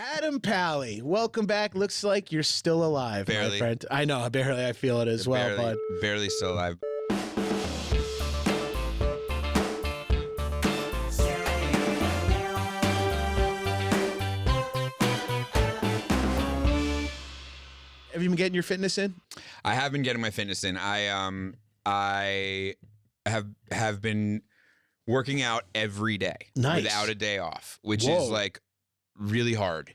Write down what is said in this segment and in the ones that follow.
Adam Pally, welcome back. Looks like you're still alive, Barely. my friend. I know, barely. I feel it as well, bud. Barely still alive. Have you been getting your fitness in? I have been getting my fitness in. I have been working out every day without a day off, which is like really hard.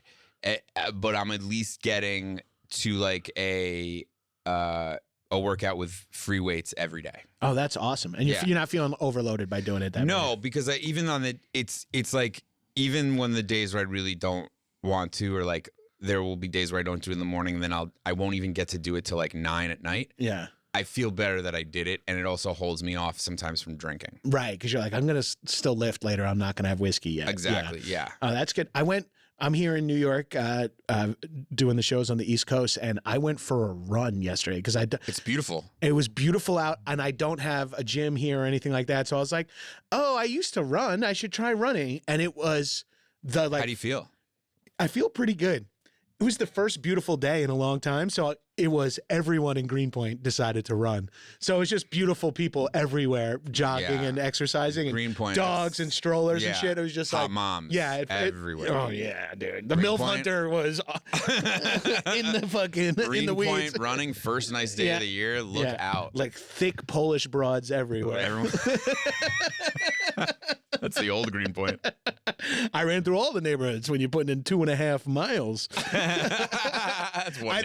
But I'm at least getting to like a workout with free weights every day. Oh, that's awesome. And you're not feeling overloaded by doing it that way? No, because even on the it's like even when the days where I really don't want to, or like there will be days where I don't do it in the morning, and then I won't even get to do it till like 9 at night. Yeah. I feel better that I did it, and it also holds me off sometimes from drinking. Right, because you're like, I'm going to still lift later. I'm not going to have whiskey yet. Exactly, yeah. Oh, that's good. I'm here in New York doing the shows on the East Coast, and I went for a run yesterday because it's beautiful. It was beautiful out, and I don't have a gym here or anything like that. So I was like, oh, I used to run. I should try running. And it was How do you feel? I feel pretty good. It was the first beautiful day in a long time. So it was everyone in Greenpoint decided to run. So it was just beautiful people everywhere jogging and exercising. Greenpoint, dogs and strollers and shit. It was just hot like moms. Yeah, everywhere. Oh yeah, dude. The MILF Hunter was in the fucking in the weeds. Greenpoint running first nice day of the year. Look out. Like thick Polish broads everywhere. That's the old Greenpoint. I ran through all the neighborhoods when you're putting in 2.5 miles. That's one I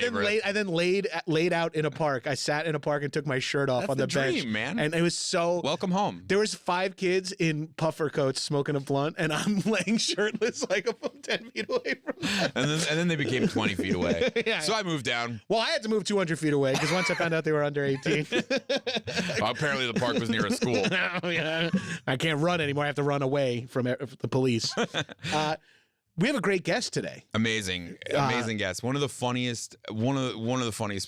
then laid out in a park. I sat in a park and took my shirt off on the bench. Dream, man. And it was so welcome home. There was 5 kids in puffer coats smoking a blunt, and I'm laying shirtless like I'm 10 feet away from them. And then they became 20 feet away. So I moved down. Well, I had to move 200 feet away because once I found out they were under 18. Well, apparently the park was near a school. I can't run anymore. I have to run away from the police. We have a great guest today. Amazing guest. One of the funniest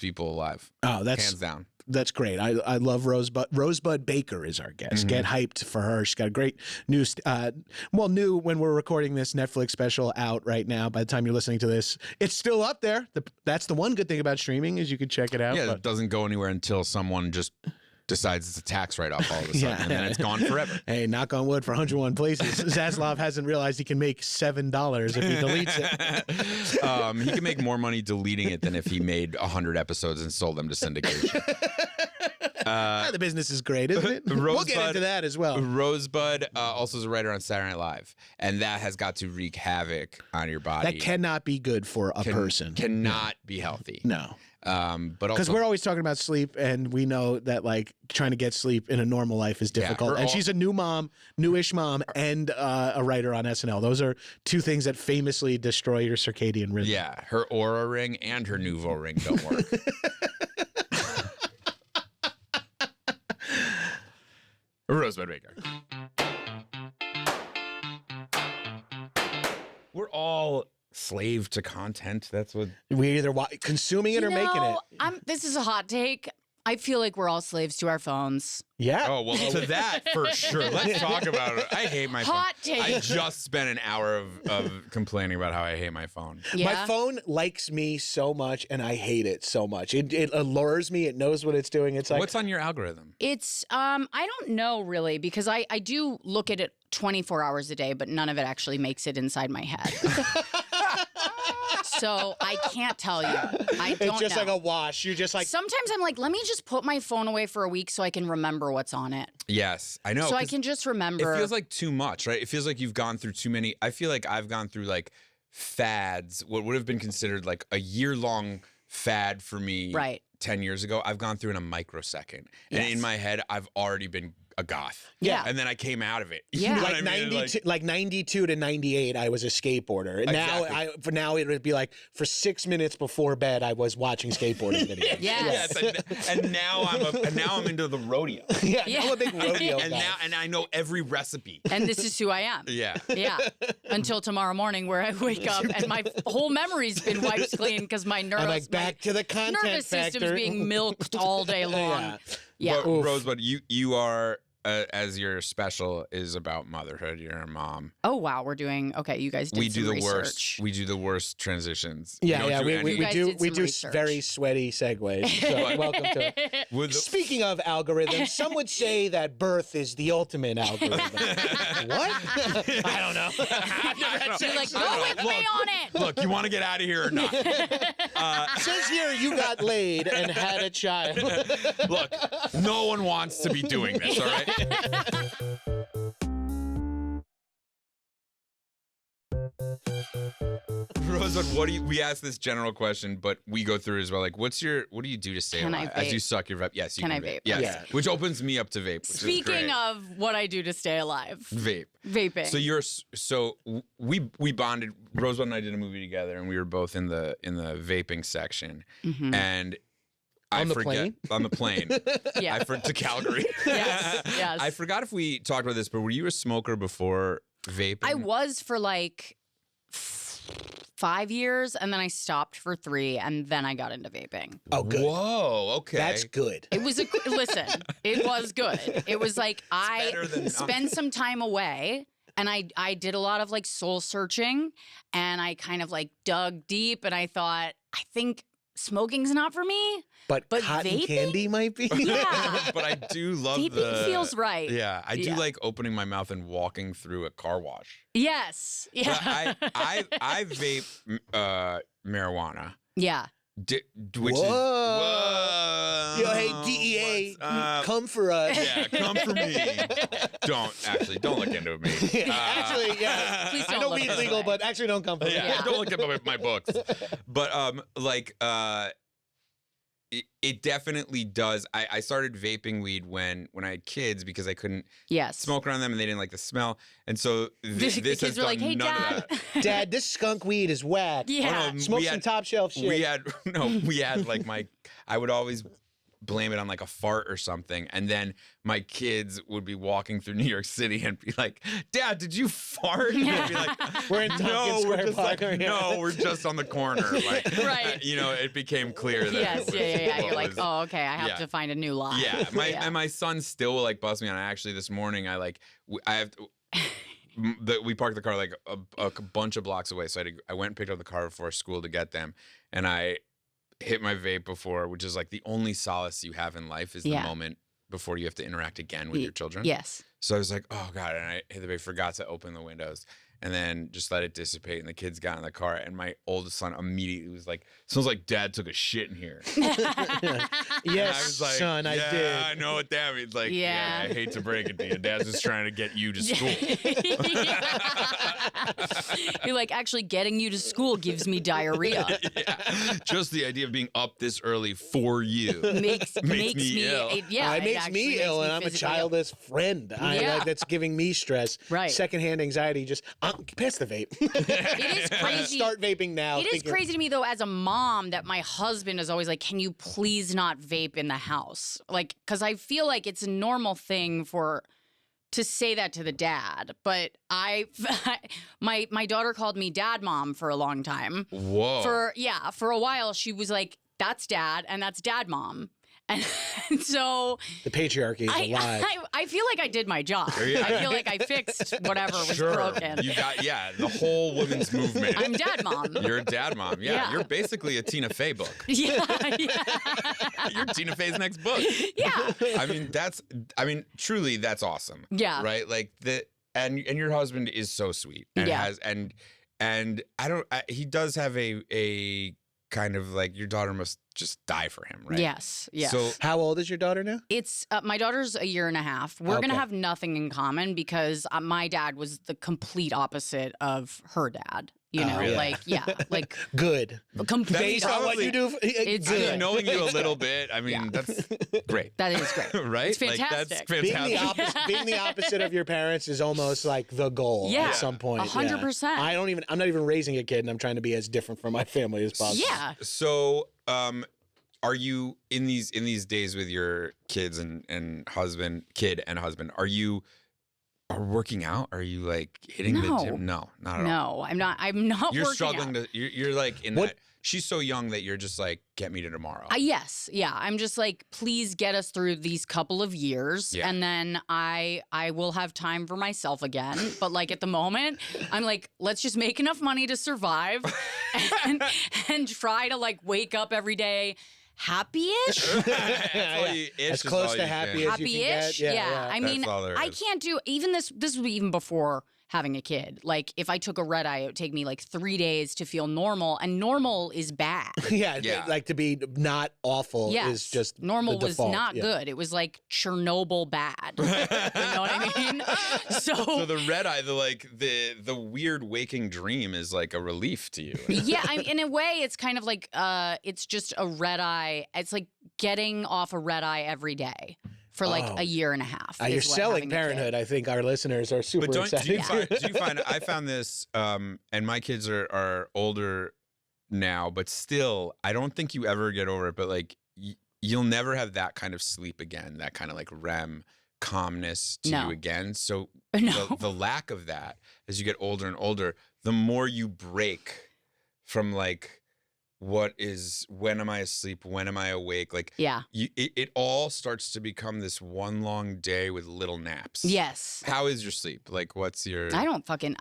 people alive. Oh, that's hands down. That's great. I love Rosebud. Rosebud Baker is our guest. Get hyped for her. She's got a great new when we're recording this Netflix special out right now. By the time you're listening to this, it's still up there. That's the one good thing about streaming is you can check it out. Yeah, it doesn't go anywhere until someone just decides it's a tax write-off all of a sudden, and then it's gone forever. Hey, knock on wood for 101 places. Zaslav hasn't realized he can make $7 if he deletes it. He can make more money deleting it than if he made 100 episodes and sold them to syndication. The business is great, isn't it? We'll get into that as well. Rosebud also is a writer on Saturday Night Live, and that has got to wreak havoc on your body. That cannot be good for a person. Cannot be healthy. No. But because we're always talking about sleep, and we know that like trying to get sleep in a normal life is difficult. And she's a newish mom, and a writer on SNL. Those are 2 things that famously destroy your circadian rhythm. Yeah, her Aura ring and her Nouveau ring don't work. Rosebud Baker. We're all slave to content. That's what we either consuming it or making it. This is a hot take. I feel like we're all slaves to our phones. Yeah. Oh, well, to that for sure. Let's talk about it. I hate my phone. Hot take. I just spent an hour of complaining about how I hate my phone. Yeah? My phone likes me so much, and I hate it so much. It allures me. It knows what it's doing. It's like, what's on your algorithm? It's I don't know really, because I do look at it 24 hours a day, but none of it actually makes it inside my head. So I can't tell you. I don't know. It's just like a wash. You're just like... Sometimes I'm like, let me just put my phone away for a week so I can remember what's on it. Yes, I know. So I can just remember. It feels like too much, right? It feels like you've gone through too many. I feel like I've gone through like fads, what would have been considered like a year-long fad for me 10 years ago. I've gone through in a microsecond. And in my head, I've already been a goth. Yeah. And then I came out of it. Yeah. You know like 92 to 98, I was a skateboarder. And now it would be like for 6 minutes before bed, I was watching skateboarding videos. Yes. And now I'm into the rodeo. Now I'm a big rodeo guy. And I know every recipe. And this is who I am. Yeah. Yeah. Until tomorrow morning where I wake up and my whole memory's been wiped clean because my nervous system's being milked all day long. Yeah. But Rosebud, you are as your special is about motherhood. You're a mom. Oh wow, we're doing okay. You guys did We do some the research. worst. We do the worst transitions. Yeah, we You guys did some do research. very sweaty segues. So welcome to it. Speaking of algorithms, some would say that birth is the ultimate algorithm. What? I don't know. I've never had sex. You're like, go with me on it. Look, you want to get out of here or not? Says here you got laid and had a child. Look, no one wants to be doing this, all right? Rosebud, we ask this general question, but we go through it as well. Like, what do you do to stay Can I alive? vape? As you suck your vape. Yes, you can I vape? Yes. Yeah. Which opens me up to vape. Which is Speaking great. of what I do to stay alive, Vape. vaping. So we bonded. Rosebud and I did a movie together, and we were both in the vaping section. Mhm. And On the plane? On the plane. Yeah. To Calgary. Yes, yes. I forgot if we talked about this, but were you a smoker before vaping? I was for like 5 years, and then I stopped for 3, and then I got into vaping. Oh, good. Whoa. Okay. That's good. It was listen. It was good. It was like I better than spent some time away, and I did a lot of like soul searching, and I kind of like dug deep, and I thought, I think smoking's not for me. But cotton vaping? candy might be. Yeah. But I do love Vaping feels right. Yeah, I do Yeah. like opening my mouth and walking through a car wash. Yes. But Yeah. I vape marijuana. Yeah. Which Whoa. is whoa. Yo, hey, DEA, What's up? come for us. Yeah, come for me. Don't look into me. Actually, yeah. Please I don't know look weed's this legal, way. but actually don't come for me. Yeah, don't look at my books. But it definitely does. I started vaping weed when I had kids because I couldn't Yes. smoke around them and they didn't like the smell. And so The this kids has were done like, "Hey, none Dad." of that. Dad, this skunk weed is whack. Yeah. Oh, no, Smoke we some had- top shelf shit. We had like I would always blame it on like a fart or something, and then my kids would be walking through New York City and be like, "Dad, did you fart?" And I'd be like, We're in Tompkins we're Square just Park. like, no, we're just on the corner." Like, Right. it became clear that Yes. it was Yeah. what You're like, was- oh, okay. I have yeah. to find a new lie. Yeah, and my son still will like bust me on it. Actually, this morning I have. We parked the car like a bunch of blocks away, so I went and picked up the car before school to get them, and I hit my vape before, which is like the only solace you have in life is the Yeah. moment before you have to interact again with your children. Yes. So I was like, oh God, and I hit the vape, forgot to open the windows, and then just let it dissipate, and the kids got in the car, and my oldest son immediately was like, smells like Dad took a shit in here. And Yes, I was like, son, I yeah, did. I know what that means. Like, Yeah. I hate to break it to you. Dad's just trying to get you to school. You're like, actually, getting you to school gives me diarrhea. Yeah. Just the idea of being up this early for you. Makes me ill. Yeah, it makes actually me makes ill, me and I'm a physically ill. childless friend. That's giving me stress. Right. Secondhand anxiety. Just pass the vape. It is crazy. Start vaping now. It is thinking- crazy to me though, as a mom, that my husband is always like, "Can you please not vape in the house?" Like, because I feel like it's a normal thing to say that to the dad. But my daughter called me Dad Mom for a long time. Whoa. For a while, she was like, "That's Dad," and "That's Dad Mom." And so The patriarchy is alive. I feel like I did my job. Yeah. I feel like I fixed whatever was Sure. broken. You got, the whole women's movement. I'm Dad Mom. You're a dad mom. Yeah, Yeah. you're basically a Tina Fey book. Yeah. You're Tina Fey's next book. Yeah. Truly, that's awesome. Yeah. Right? Like and your husband is so sweet. And Yeah. and he does have a kind of like, your daughter must just die for him, right? Yes. Yes. So How old is your daughter now? It's my daughter's a year and a half. We're Okay. gonna have nothing in common because my dad was the complete opposite of her dad. You know, really? like Good. complete. Based on what probably- you do, It's I mean, good. knowing you a little bit, I mean, Yeah. that's great. That is great. Right? It's Like, that's fantastic. fantastic. Being the opposite of your parents is almost like the goal Yeah. at some point. 100%. I'm not even raising a kid, and I'm trying to be as different from my family as possible. Yeah. So, are you in these days with your kids and husband, are you are working out? Are you like hitting the gym? No, not at all. No, I'm not. I'm not. You're working struggling out. You're like in that. She's so young that you're just like, get me to tomorrow. Yes, yeah. I'm just like, please get us through these couple of years, and then I will have time for myself again. But like at the moment, I'm like, let's just make enough money to survive, and try to like wake up every day happy-ish. As close to happy as you can get. Yeah. I mean, I can't do even this. This would be even before having a kid. Like if I took a red eye, it would take me like 3 days to feel normal, and normal is bad. Like to be not awful is just normal the was default. not good. It was like Chernobyl bad. You know what I mean? So the red eye, the weird waking dream is like a relief to you. Yeah, in a way, it's kind of like it's just a red eye. It's like getting off a red eye every day. For like a year and a half. You're selling Parenthood. I think our listeners are super excited. Do you find I found this, and my kids are older now, but still, I don't think you ever get over it. But like, you'll never have that kind of sleep again, that kind of like REM calmness to you again. So the lack of that as you get older and older, the more you break from like, when am I asleep? When am I awake? Like, it all starts to become this one long day with little naps. Yes. How is your sleep? Like, what's your? I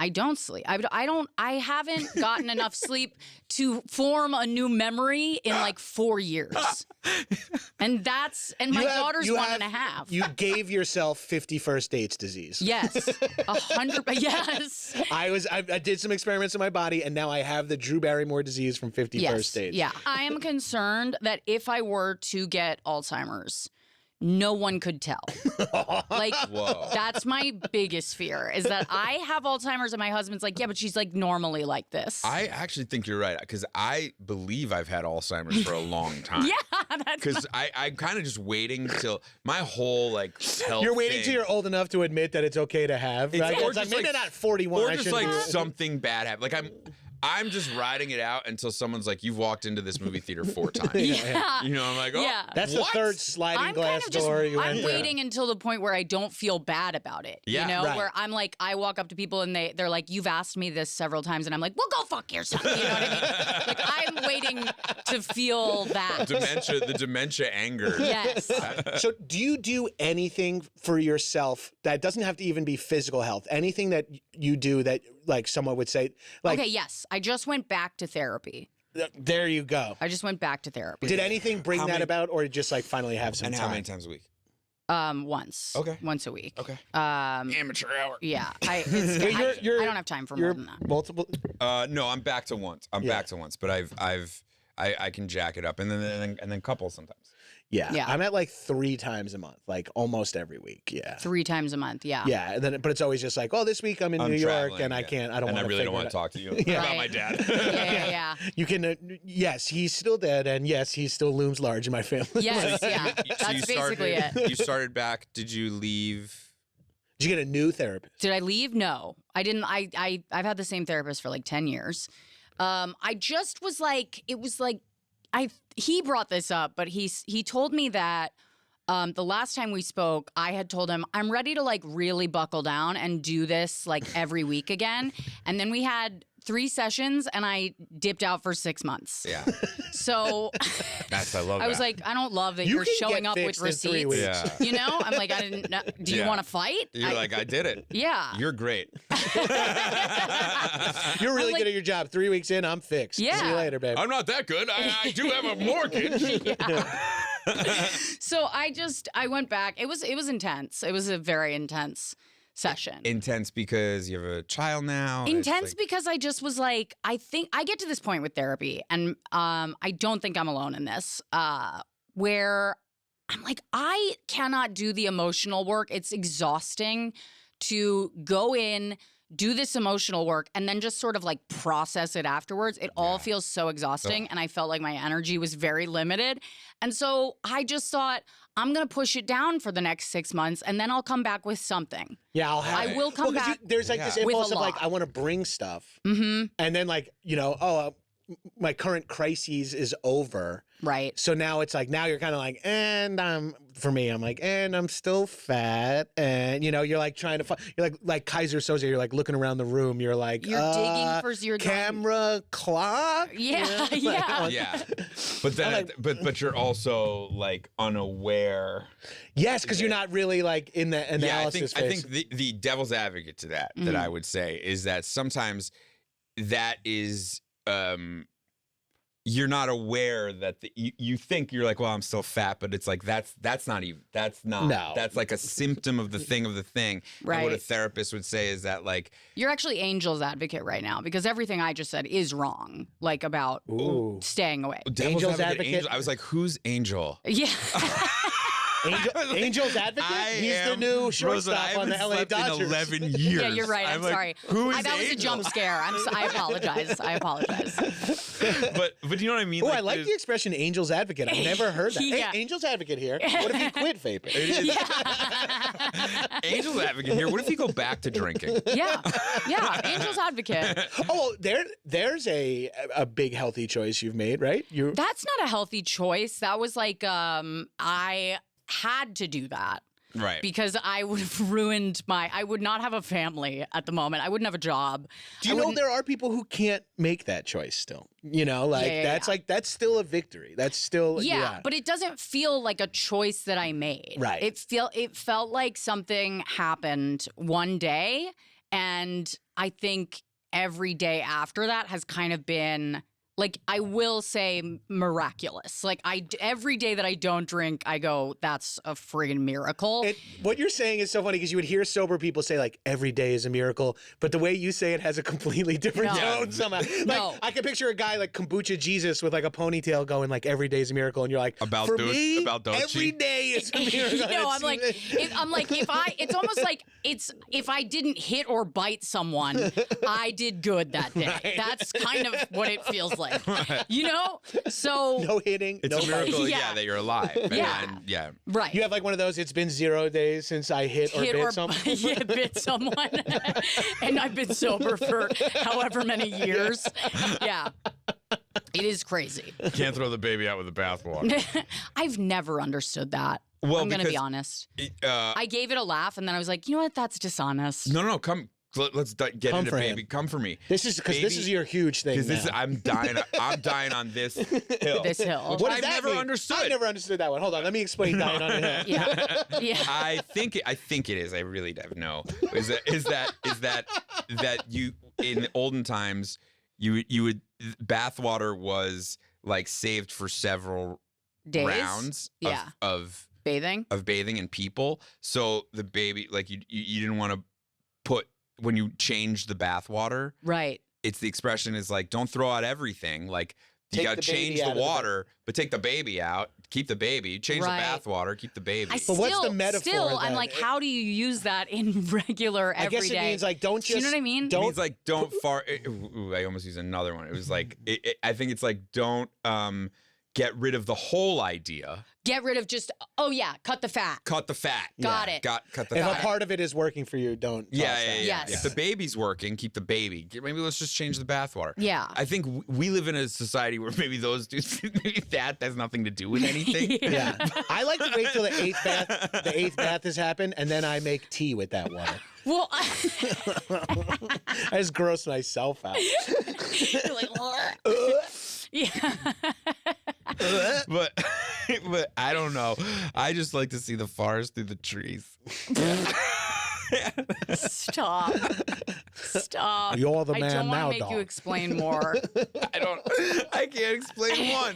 don't sleep. I haven't gotten enough sleep to form a new memory in like 4 years. And my daughter's 1.5. You gave yourself 50 first dates disease. Yes. 100. Yes. I did some experiments in my body, and now I have the Drew Barrymore disease from 50 first dates. Yeah. I am concerned that if I were to get Alzheimer's, no one could tell. Like, that's my biggest fear, is that I have Alzheimer's and my husband's like, yeah, but she's like normally like this. I actually think you're right, because I believe I've had Alzheimer's for a long time. Because I'm kind of just waiting till my whole like health. You're waiting till you're old enough to admit that it's okay to have. Right? It's like maybe not 41. Or just like something bad happened. Like I'm just riding it out until someone's like, you've walked into this movie theater 4 times. Yeah. You know, I'm like, oh, that's the third sliding glass door. I'm waiting until the point where I don't feel bad about it. Yeah. You know, where I'm like, I walk up to people and they're like, you've asked me this several times, and I'm like, well, go fuck yourself. You know what I mean? Like, I'm waiting to feel that. The dementia anger. Yes. So do you do anything for yourself that doesn't have to even be physical health? Anything that you do that like someone would say, like, okay, yes. I just went back to therapy. There you go. I just went back to therapy. Did anything bring that about, or just like finally have some time? time? How many times a week? Once. Okay. Once a week. Okay. Amateur hour. Yeah. I don't have time for more than that. Multiple. No, I'm back to once. Back to once, but I can jack it up, and then couples sometimes. Yeah. I'm at like 3 times a month, like almost every week. Yeah. 3 times a month. Yeah. Yeah. And then, but it's always just like, oh, this week I'm in New York and I don't want to. And I really don't want to talk to you about my dad. Yeah. You can, yes, he's still dead, and yes, he still looms large in my family. Yes, yeah. That's basically it. You started back. Did you leave? Did you get a new therapist? Did I leave? No, I didn't. I've had the same therapist for like 10 years. I just was like, it was like, he brought this up, but he told me that the last time we spoke, I had told him I'm ready to like really buckle down and do this like every week again. And then we had 3 sessions and I dipped out for 6 months. Yeah. So I love that. I was like, I don't love that you're showing up with receipts. Yeah. You know? I'm like, I didn't know. Do you want to fight? You're like, I did it. Yeah. You're great. You're really good at your job. 3 weeks in, I'm fixed. Yeah. See you later, babe. I'm not that good. I do have a mortgage. So I went back. It was intense. It was a very intense session. Intense because you have a child now? Intense because I just was like, I think I get to this point with therapy, and I don't think I'm alone in this, where I'm like, I cannot do the emotional work. It's exhausting to go in, do this emotional work, and then just sort of like process it afterwards. It all feels so exhausting, and I felt like my energy was very limited. And so I just thought, I'm going to push it down for the next 6 months, and then I'll come back with something. Yeah, I will come back. There's like this impulse of like, I want to bring stuff. Mm-hmm. And then like, my current crises is over. Right. So now it's like, now you're kind of like, and for me, I'm like, and I'm still fat. And, you know, you're like trying to, you're like Kaiser Soze, you're like looking around the room. You're like, you're digging for your camera clock. Yeah. You know? Yeah. Yeah. But then, like, but you're also like unaware. Yes, because you're not really like in the analysis phase. I think the devil's advocate to that I would say is that sometimes that is, you're not aware that you think you're like, well, I'm still fat, but it's like that's not that's like a symptom of the thing. Right. And what a therapist would say is that like You're actually Angel's advocate right now because everything I just said is wrong, like about staying away. Angel's advocate. Angel, I was like, who's Angel? Yeah. Angel's advocate? He's the new shortstop on the LA Dodgers. In 11 years. Yeah, you're right. I'm like, sorry. Who is that was a Angel? jump scare. I apologize. But you know what I mean? Oh, I like the expression "Angel's advocate." I've never heard that. Yeah. Hey, Angel's advocate here. What if you quit vaping? Angel's advocot here. What if you go back to drinking? Yeah. Angel's advocate. Oh, there's a big healthy choice you've made, right? That's not a healthy choice. That was like I had to do that. Right. Because I would have ruined I would not have a family at the moment. I wouldn't have a job. Do you know there are people who can't make that choice still? You know, like that's still a victory. That's still but it doesn't feel like a choice that I made. Right. It felt like something happened one day, and I think every day after that has kind of been like, I will say miraculous. Like every day that I don't drink, I go, that's a friggin' miracle. What you're saying is so funny because you would hear sober people say like every day is a miracle, but the way you say it has a completely different tone somehow. Like I can picture a guy like Kombucha Jesus with like a ponytail going like every day is a miracle, and you're like, for me, every day is a miracle. I'm like it's almost like if I didn't hit or bite someone, I did good that day. Right. That's kind of what it feels like. You know? So no hitting. It's no a miracle, biting. that you're alive. Yeah. Right. You have like one of those, it's been 0 days since I hit or bit someone. Yeah, bit someone. And I've been sober for however many years. Yeah. It is crazy. Can't throw the baby out with the bathwater. I've never understood that. Well, I'm going to be honest. I gave it a laugh and then I was like, you know what? That's dishonest. No, come. Let's get into baby. Come for me. This is because this is your huge thing. Because I'm dying. I'm dying on this hill. This hill. What I've never understood. I never understood that one. Hold on, let me explain dying on a hill. Yeah. I think it is. I really don't know. Is that you in olden times you would bathwater was like saved for several days rounds of bathing and people. So the baby, like you didn't want to put. When you change the bathwater, right? It's the expression is like, don't throw out everything. Like you got to change the water, but take the baby out, keep the baby. Change the bathwater, keep the baby. But what's the metaphor? Still, I'm like, how do you use that in regular everyday? I guess it means like don't just. You know what I mean? It means like don't fart. I almost used another one. It was like I think it's like don't get rid of the whole idea. Get rid of just, cut the fat. Cut the fat. Got it. Cut the fat. If a part of it is working for you, don't. Yes. If the baby's working, keep the baby. Maybe let's just change the bathwater. Yeah. I think we live in a society where maybe those two, maybe that has nothing to do with anything. Yeah. I like to wait till the eighth bath has happened, and then I make tea with that water. Well, I just gross myself out. You're like, yeah. But I don't know. I just like to see the forest through the trees. Stop. You're the man I don't now, want to make dog. you explain more. I can't explain one.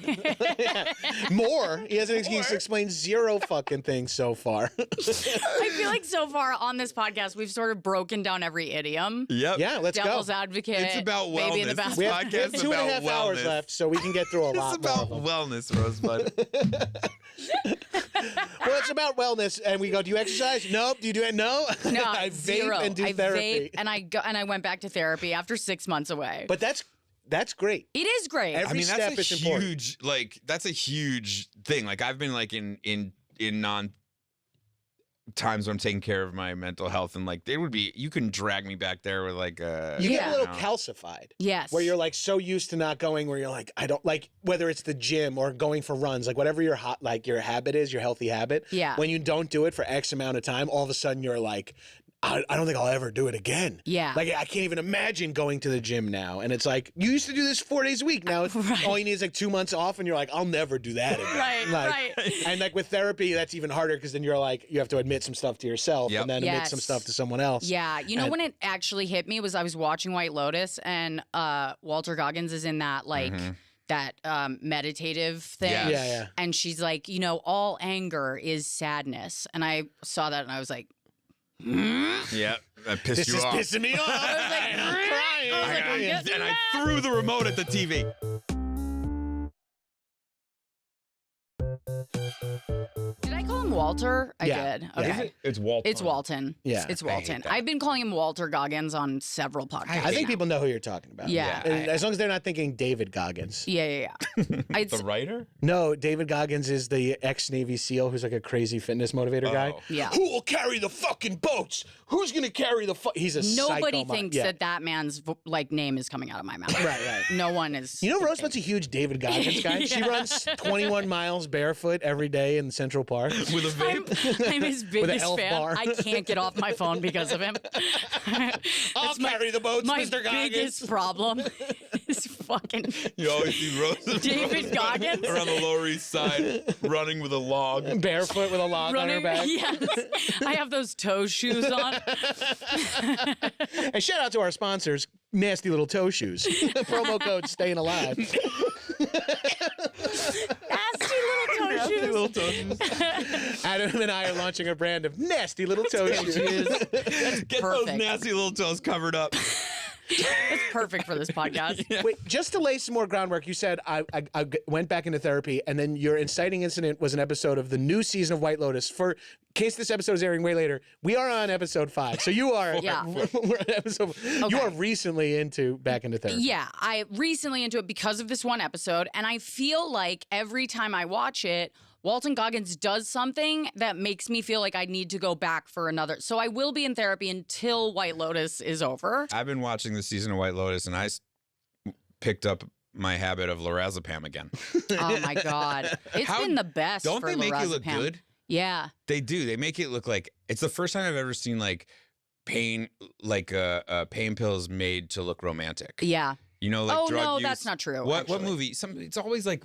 More? He has an excuse to explain 0 fucking things so far. I feel like so far on this podcast, we've sort of broken down every idiom. Yep. Yeah, let's Devil's go. advocate. It's about wellness. Baby in the This We bathroom. have podcast 2.5 hours wellness. left, so we can get through a lot. It's about more of them. wellness, Rosebud. Well, it's about wellness, and we go, do you exercise? Nope. Do you do it? No. No, I vape 0. and do I therapy. vape and I went back to therapy after 6 months away. But that's great. It is great. Every step that's a is important. huge, like, that's a huge thing. Like, I've been, like, in times when I'm taking care of my mental health, and like you can drag me back there with like you get a little calcified. Yes. Where you're like so used to not going, where you're like, I don't like, whether it's the gym or going for runs, like whatever your habit is, your healthy habit. Yeah. When you don't do it for X amount of time, all of a sudden you're like, I don't think I'll ever do it again. Yeah. Like, I can't even imagine going to the gym now. And it's like, you used to do this 4 days a week. Now, all you need is like 2 months off, and you're like, I'll never do that again. Right. And like with therapy, that's even harder because then you're like, you have to admit some stuff to yourself and then admit some stuff to someone else. Yeah. You know, when it actually hit me was I was watching White Lotus, and Walter Goggins is in that, like, that meditative thing. Yes. Yeah. And she's like, you know, all anger is sadness. And I saw that and I was like, Yeah, that pissed you off. This is pissing me off. I was like, I'm crying. I was like, I'm getting And I mad. threw the remote at the TV. Did I call him Walter? I Yeah. did. Yeah. Okay. It's Walton. It's Walton. Yeah. It's I hate Walton. that. I've been calling him Walter Goggins on several podcasts. I think now. people know who you're talking about. Yeah. And as long as they're not thinking David Goggins. Yeah. The writer? No, David Goggins is the ex-Navy SEAL who's like a crazy fitness motivator guy. Oh. Yeah. Who will carry the fucking boats? Who's going to carry the He's a Nobody psycho thinks that man's like name is coming out of my mouth. Right. No one is. You know, Rosebud's a huge David Goggins guy. She runs 21 miles barefoot every day in Central Park. With a vape? I'm his an biggest elf fan. bar. I can't get off my phone because of him. I'll carry the boats, My Mr. Goggins. biggest problem is fucking You always see Rose David Goggins around the Lower East Side running with a log. Barefoot with a log on her back. Yes, I have those toe shoes on. And shout out to our sponsors, Nasty Little Toe Shoes. Promo code Staying Alive. Nasty little toe shoes. Adam and I are launching a brand of Nasty Little Toe Shoes. Get those Perfect. nasty little toes covered up. It's perfect for this podcast. Wait, just to lay some more groundwork, you said I went back into therapy, and then your inciting incident was an episode of the new season of White Lotus. For in case this episode is airing way later, we are on episode 5. So you are, Yeah. we're on episode. You are recently back into therapy. Yeah, I recently into it because of this one episode, and I feel like every time I watch it, Walton Goggins does something that makes me feel like I need to go back for another. So I will be in therapy until White Lotus is over. I've been watching the season of White Lotus, and I picked up my habit of lorazepam again. Oh my God. It's been the best. Don't for they make you look lorazepam. good? Yeah. They do. They make it look like it's the first time I've ever seen like pain pills made to look romantic. Yeah. You know, like Oh, drug no, use. that's not true, What actually. movie? It's always like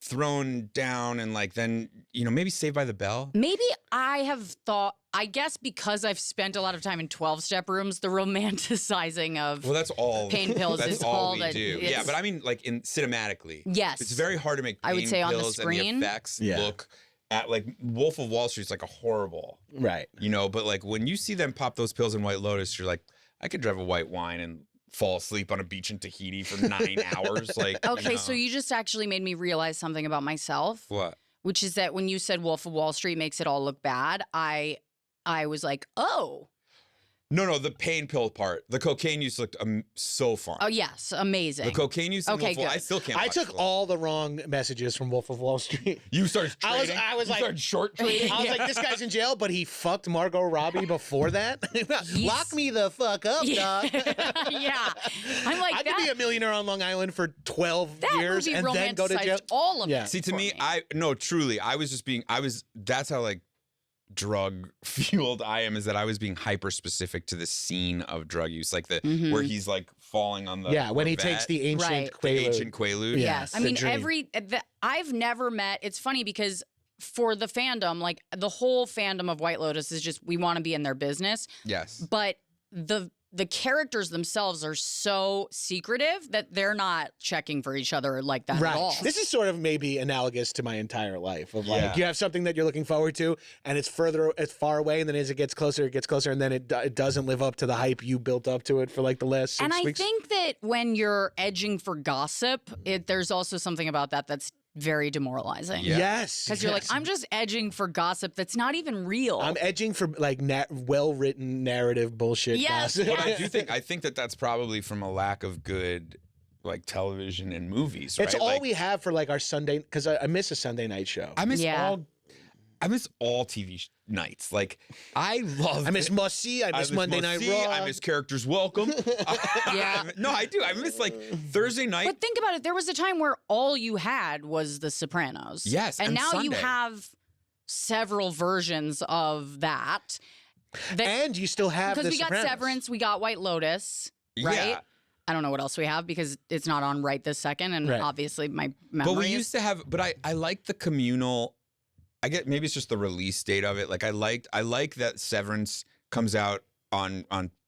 thrown down and like then maybe Saved by the Bell. Maybe I have thought, I guess because I've spent a lot of time in 12-step rooms, the romanticizing of Well, that's all pain pills That's is all all we that do. it's- Yeah, but I mean, like in cinematically, Yes. it's very hard to make pain I would say on the pills and the screen. effects Yeah. look at like Wolf of Wall Street's like a horrible, Right. But like when you see them pop those pills in White Lotus, you're like, I could drive a white wine and fall asleep on a beach in Tahiti for 9 hours. Like, Okay, so you just actually made me realize something about myself, what? which is that when you said Wolf of Wall Street makes it all look bad, I was like, oh. No, the pain pill part. The cocaine use looked so fun. Oh, yes, amazing. The cocaine use. in Okay, Wolf of Wall- good. I still can't. I watch took Wolf. all the wrong messages from Wolf of Wall Street. You started I was trading. like- You started short trading. I was like, this guy's in jail, but he fucked Margot Robbie before that? Lock me the fuck up, dog. Yeah. I'm like, I could that, be a millionaire on Long Island for 12 that years movie and then go to jail. romanticized all of Yeah. it See, to for me, truly, that's how like drug fueled I am, is that I was being hyper specific to the scene of drug use, like where he's like falling on the Yeah, when he Corvette, takes the ancient Right. the Quaalude. ancient Quaalude. Yeah. Yes. I the mean, dream. I've never met, it's funny because for the fandom, like the whole fandom of White Lotus is just, we want to be in their business. Yes. But the characters themselves are so secretive that they're not checking for each other like that Right. at all. This is sort of maybe analogous to my entire life of like Yeah. you have something that you're looking forward to and it's far away, and then as it gets closer, and then it doesn't live up to the hype you built up to it for like the last 6 And I weeks. think that when you're edging for gossip, there's also something about that's very demoralizing. Yeah. Yes. Because you're like, yes. I'm just edging for gossip that's not even real. I'm edging for like well-written narrative bullshit Yes, gossip. yes. I think that that's probably from a lack of good like television and movies, right? It's all Like, we have for like our Sunday, because I miss a Sunday night show. I miss Yeah. all all TV nights. Like, I miss Must See. I miss Monday Night Raw. I miss Characters Welcome. No, I do. I miss like Thursday night. But think about it. There was a time where all you had was The Sopranos. Yes, and now Sunday. you have several versions of that. And you still have The because we Sopranos. got Severance, we got White Lotus, right? Yeah. I don't know what else we have because it's not on right this second, and obviously my memory. But we used to have. But I like the communal. I get maybe it's just the release date of it. Like I like that Severance comes out on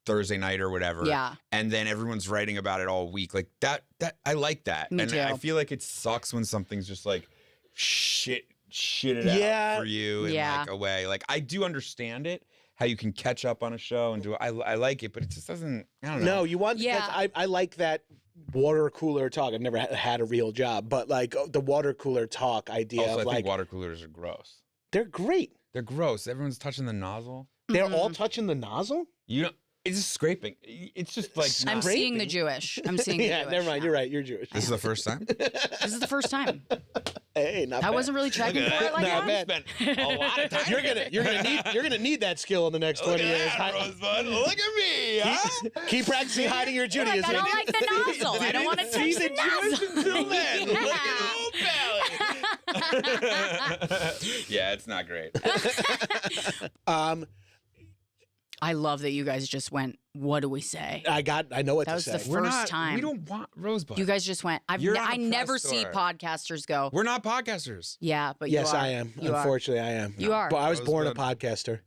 Thursday night or whatever. Yeah. And then everyone's writing about it all week. Like that I like that. Me and too. I feel like it sucks when something's just like shit it out for you and like away. Like I do understand it. How you can catch up on a show and do it. I like it, but it just doesn't. I don't know. No, you want. Yeah. I like that water cooler talk. I've never had a real job, but like the water cooler talk idea. Also, of I like think water coolers are gross. they're great. They're gross. Everyone's touching the nozzle. They're all touching the nozzle. You know, it's just scraping. It's just like I'm not- seeing the Jewish. I'm seeing the Yeah, Jewish. never mind. now. You're right. You're Jewish. This is the first time. This is the first time. Hey, not I bad. wasn't really checking for it like Not that. bad. Spent a lot of time. You're gonna need that skill in the next 20 years. Rosebud. Look at me. Huh? Keep practicing hiding your Like, Judaism. I don't like the nozzle. I don't want to touch the nozzle. Until then. Look at old belly. Yeah, it's not great. I love that you guys just went, what do we say? I know what That to was say. the first time. We don't want Rosebud. You guys just went, You're not I a never press see store. podcasters go, We're not podcasters. yeah, but Yes, you are. I am. You are. Unfortunately, I am. You are. But I was born a Rosebud. podcaster.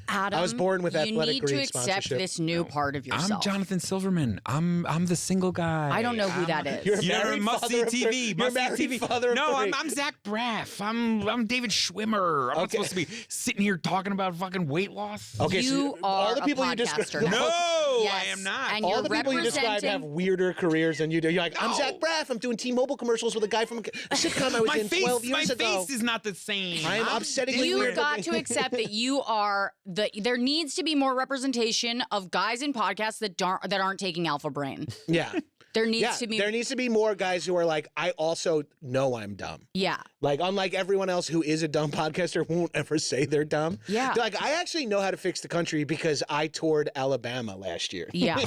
Adam, I was born with Athletic you need to Green accept sponsorship. this new part of yourself. I'm Jonathan Silverman. I'm the single guy. I don't know who that is. You're a You're married must see father of TV. three. You're Must see married TV. father of No, three. I'm Zach Braff. I'm David Schwimmer. I'm not Okay. supposed to be sitting here talking about fucking weight loss. Okay, You all are the a people you podcaster described. now. No, Yes, I am not. and All you're the people you described have representing- weirder careers than you do. You're like, I'm No. Zach Braff. I'm doing T-Mobile commercials with a guy from a sitcom I was my in 12 years my ago. face is not the same. I am upsettingly You've weird. got to accept that you are there needs to be more representation of guys in podcasts that aren't taking Alpha Brain. Yeah. There needs to be there needs to be more guys who are like, I also know I'm dumb. yeah. Like, unlike everyone else who is a dumb podcaster, won't ever say they're dumb. Yeah. They're like, I actually know how to fix the country because I toured Alabama last year. Yeah.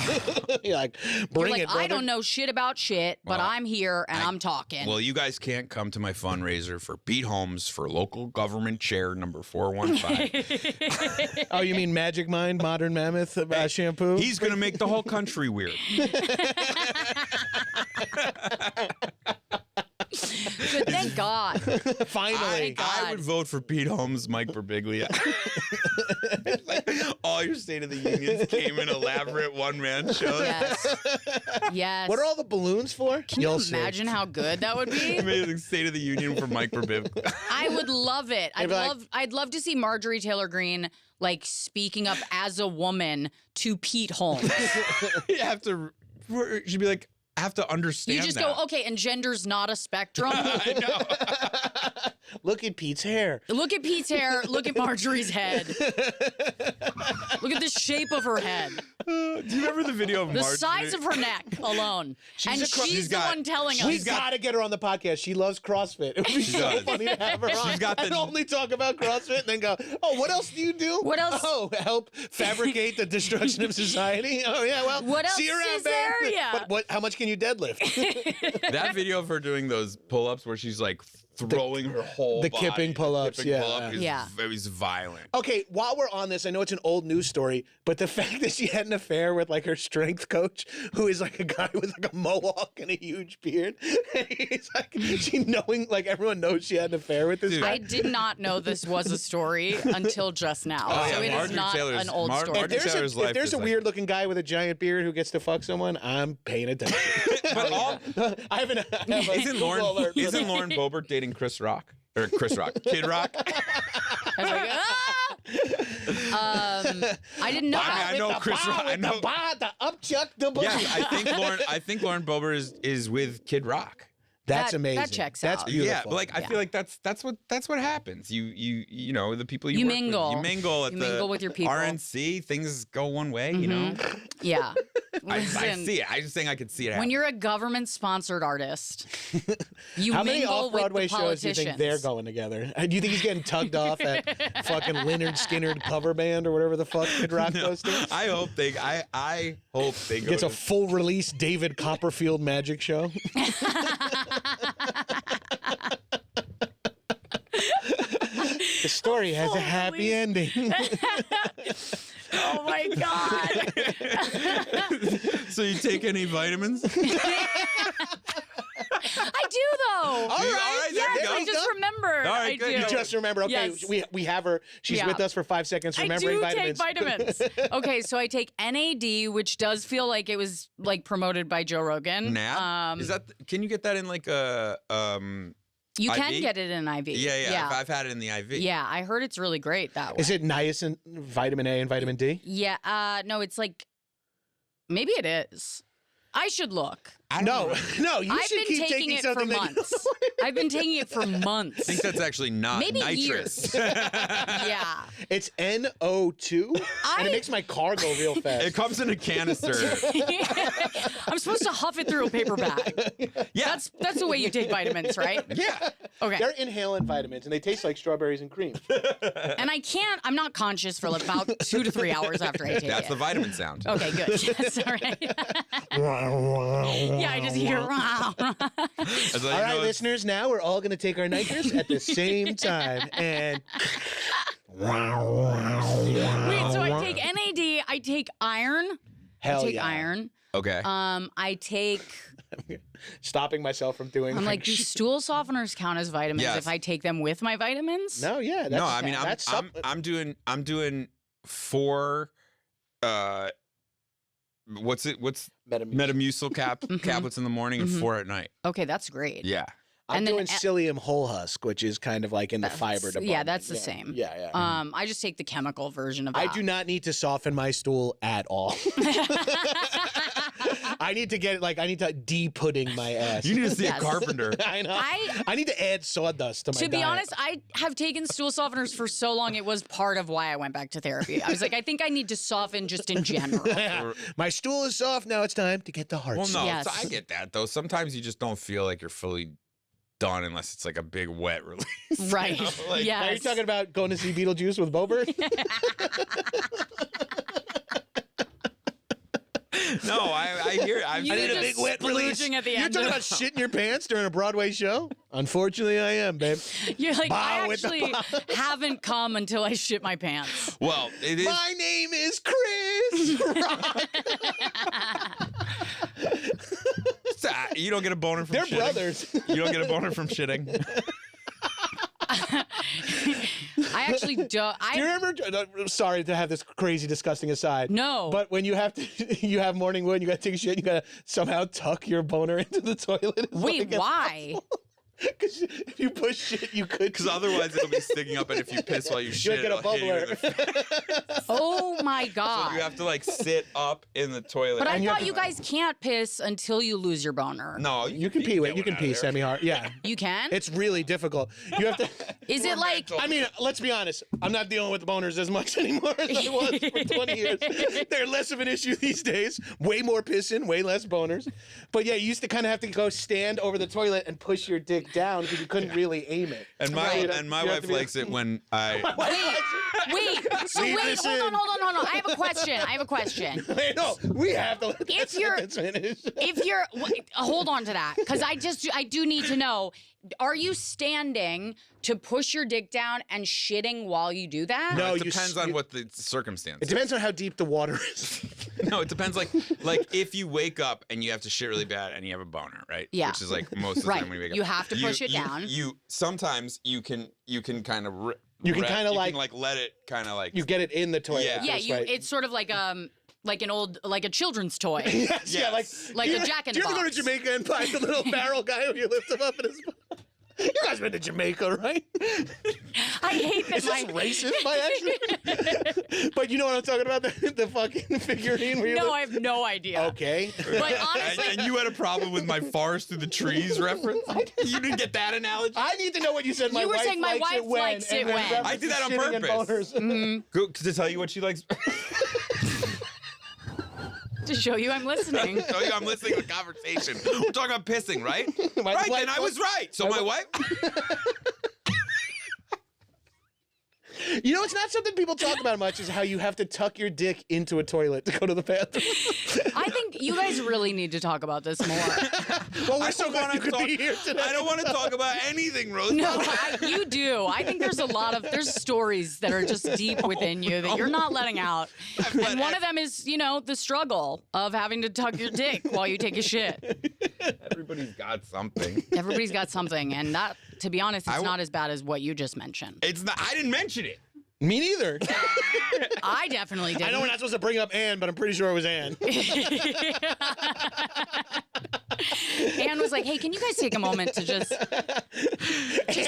You're like, You're bring like, it, brother. I don't know shit about shit, but Well, I'm here and I'm talking. Well, you guys can't come to my fundraiser for Pete Holmes for local government chair number 415. Oh, you mean Magic Mind, Modern Mammoth shampoo? He's going to make the whole country weird. Good, thank God. Finally. I would vote for Pete Holmes, Mike Birbiglia. Like, all your State of the Unions came in elaborate one-man shows. Yes. Yes. What are all the balloons for? Can you imagine how good that would be? Amazing State of the Union for Mike Birbiglia. I would love it. They'd be like- I'd love to see Marjorie Taylor Greene like speaking up as a woman to Pete Holmes. You have to. She'd be like, I have to understand. You just that. go, okay, and gender's not a spectrum. I know. Look at Pete's hair. Look at Pete's hair. Look at Marjorie's head. Look at the shape of her head. Do you remember the video of The Marjorie? size of her neck alone. She's She's the one telling us. We gotta get her on the podcast. She loves CrossFit. It would be so does. funny to have her on. She's got the- and only talk about CrossFit and then go, oh, what else do you do? What else? Oh, help fabricate the destruction of society. Oh, yeah, well, What see you else around, is there? babe. Yeah. But how much can you deadlift? That video of her doing those pull-ups where she's like throwing her whole the body. kipping pull-ups, Kipping yeah. pull-up is, Yeah. It was violent. Okay, while we're on this, I know it's an old news story, but the fact that she had an affair with like her strength coach, who is like a guy with like a mohawk and a huge beard, and he's like, everyone knows she had an affair with this Dude. guy. I did not know this was a story until just now. Oh, so yeah, it is Marjorie not Taylor's- an old story. Marjorie Taylor's If life there's is a like- weird-looking guy with a giant beard who gets to fuck someone, I'm paying attention. But I have a isn't Google alert for Lauren that. Bobert dating Chris Rock? Or Chris Rock. Kid Rock? I was like, I didn't know that. I know Chris Rock. I know. The upchuck, the Yes, I think Lauren Bobert is with Kid Rock. That's amazing. That checks That's out. beautiful. Yeah, but like I feel like that's what happens. You know, the people you work mingle. with, you mingle at You the mingle with your people. RNC. Things go one way, you know. Yeah. I Listen, see it. I'm just saying I could see it happen. when you're a government-sponsored artist, you How many mingle with off-Broadway the shows do you politicians. think they're going together? Do you think he's getting tugged off at fucking Leonard Skinner cover band or whatever the fuck Kid Rock goes to? I hope they go Gets a to- full release David Copperfield magic show. The story has a happy ending. Oh my god! So you take any vitamins? I do though. All right, there Yes, you I go. just remembered. All right, I good. do. You just remember, okay, Yes. we have her. She's Yeah. with us for 5 seconds, I remembering do vitamins. take vitamins. Okay, so I take NAD, which does feel like it was like promoted by Joe Rogan. NAD? Is that? Can you get that in like a You can IV? get it in IV. Yeah. I've had it in the IV. Yeah, I heard it's really great that way. Is it niacin, vitamin A, and vitamin D? Yeah. No, it's like maybe it is. I should look. No, you I've should been keep taking taking it for something that months. I've been taking it for I months. think that's actually not Maybe nitrous. Yeah. It's NO2, and it makes my car go real fast. It comes in a canister. I'm supposed to huff it through a paper bag. Yeah. That's the way you take vitamins, right? Yeah. Okay. They're inhalant vitamins, and they taste like strawberries and cream. And I'm not conscious for like about 2 to 3 hours after I take That's it. the vitamin sound. Okay, good. Yes, all right. Yeah, I just hear wow. That's All right, listeners, now we're all going to take our nitrous at the same time. And Wait, so I take NAD, I take iron. hell I take yeah. iron. Okay. I take Stopping myself from doing I'm like, do stool softeners count as vitamins Yes. if I take them with my vitamins? No, yeah. That's, No, I mean that's I'm doing 4 what's Metamucil caplets in the morning and 4 at night. Okay, that's great. Yeah. I'm and then- doing psyllium whole husk, which is kind of like in the fiber department. Yeah, that's the same. Yeah. I just take the chemical version of that. I do not need to soften my stool at all. I need to get I need to de-pudding my ass. You need to see Yes. a carpenter. I know. I- I need to add sawdust to my To be diet. honest, I have taken stool softeners for so long, it was part of why I went back to therapy. I was like, I think I need to soften just in general. Yeah. My stool is soft. Now it's time to get the heart. Well, no, Yes. so I get that though. Sometimes you just don't feel like you're fully done unless it's like a big wet release. Right. like- yes. Are you talking about going to see Beetlejuice with Bobert? No, I hear. You I need a just big wet release. splooging at the You're end. talking about shitting your pants during a Broadway show? Unfortunately, I am, babe. You're like, Bow I with the actually haven't come until I shit my pants. Well, it is. My name is Chris Rock. You don't get a boner from They're shitting. brothers. You don't get a boner from shitting. I actually don't. Do you remember? Sorry to have this crazy, disgusting aside. No. But when you have to, you have morning wood, you got to take a shit, you got to somehow tuck your boner into the toilet. It's Wait, like why? Because if you push shit, you could. Because otherwise it'll be sticking up, and if you piss while you you'll shit, get a it'll hit you in bubbler. the face. Oh my So god. you have to like sit up in the toilet. But I And you have thought to- you guys can't piss until you lose your boner. No, You can pee. You can pee semi-hard. Yeah. You can? It's really difficult. You have to. Is it like I mean, let's be honest. I'm not dealing with the boners as much anymore as I was for 20 years. They're less of an issue these days. Way more pissing, way less boners. But yeah, you used to kind of have to go stand over the toilet and push your dick down because you couldn't really aim it. And my Right. and my You have wife to be- likes it when I. Wait, so Leave wait, this hold in. on. I have a question. No, we have to let that If you're- sentence finish. If you're hold on to that, because I do need to know, are you standing to push your dick down and shitting while you do that? No, it you depends s- on you- what the circumstance. It depends on how deep the water is. No, it depends. Like if you wake up and you have to shit really bad and you have a boner, right? Yeah. Which is like most of the Right. time when you wake up. You have to push it down. You sometimes you can kind of. You can kinda like- let it kind of like. You get it in the toilet. Yeah. Yeah, just you. right. It's sort of like an old a children's toy. Yes, yeah, Yes. Like do a you- Jack in Do the you ever go to Box. Jamaica and find the little barrel guy who you lift him up in his You guys been to Jamaica, right? I hate that Is this racist by accident? But you know what I'm talking about? The fucking figurine? Where No, I have no idea. Okay. But honestly, And you had a problem with my forest through the trees reference? You didn't get that analogy? I need to know what you said. You were saying my wife likes it when. I did that on purpose. Go, to tell you what she likes. To show you I'm listening. Show you I'm listening to the conversation. We're talking about pissing, right? My Right, wife then I was right. So my wife... You know, it's not something people talk about much is how you have to tuck your dick into a toilet to go to the bathroom. I think you guys really need to talk about this more. Well, we're so glad you could be here today. I don't want to talk about anything, Rosebud. No, you do. I think there's stories that are just deep within you that you're not letting out. And one of them is, you know, the struggle of having to tuck your dick while you take a shit. Everybody's got something. Everybody's got something. And that, to be honest, it's not as bad as what you just mentioned. It's not. I didn't mention it. Me neither. I definitely did. I know we're not supposed to bring up Anne, but I'm pretty sure it was Anne. Anne was like, hey, can you guys take a moment to just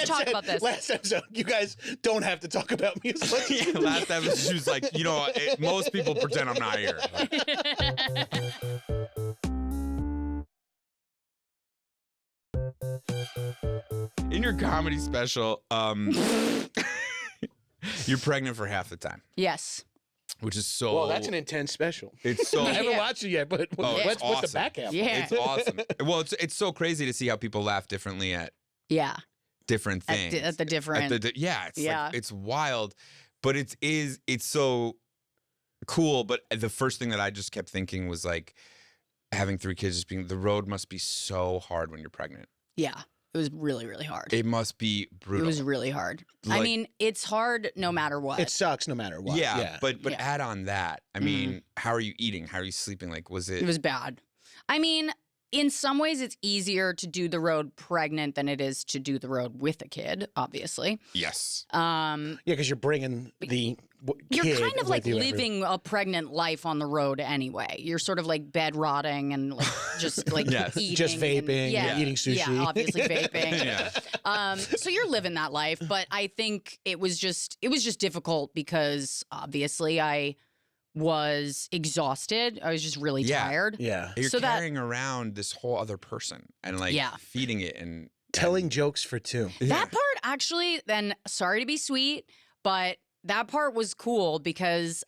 talk about this? Last episode, you guys don't have to talk about me as much. Yeah, last episode, she was like, you know, most people pretend I'm not here. In your comedy special, you're pregnant for half the time, Yes. which is so... Well, that's an intense special. It's so... I haven't Yeah. watched it yet, but it's what's the awesome. back half? Yeah. It's awesome. Well, it's so crazy to see how people laugh differently at Yeah. different things. At the different. It's Yeah. like, it's wild, but it's so cool. But the first thing that I just kept thinking was like having 3 kids, just being the road must be so hard when you're pregnant. Yeah. It was really, really hard. It must be brutal. It was really hard. I Like- mean, it's hard no matter what. It sucks no matter what. Yeah, but Yeah. add on that. I mean, how are you eating? How are you sleeping? Like, was it? It was bad. I mean, in some ways, it's easier to do the road pregnant than it is to do the road with a kid, obviously. Yes. Yeah, because you're bringing the You're kid kind of like with you living a pregnant life on the road anyway. You're sort of like bed rotting and like just like Yes. eating. Just vaping, and, yeah, eating sushi. Yeah, obviously vaping. Yeah. So you're living that life, but I think it was just difficult because obviously I was exhausted. I was just really tired. Yeah. You're So that- carrying around this whole other person and like feeding it and Telling jokes for 2. That part actually, then sorry to be sweet, but that part was cool because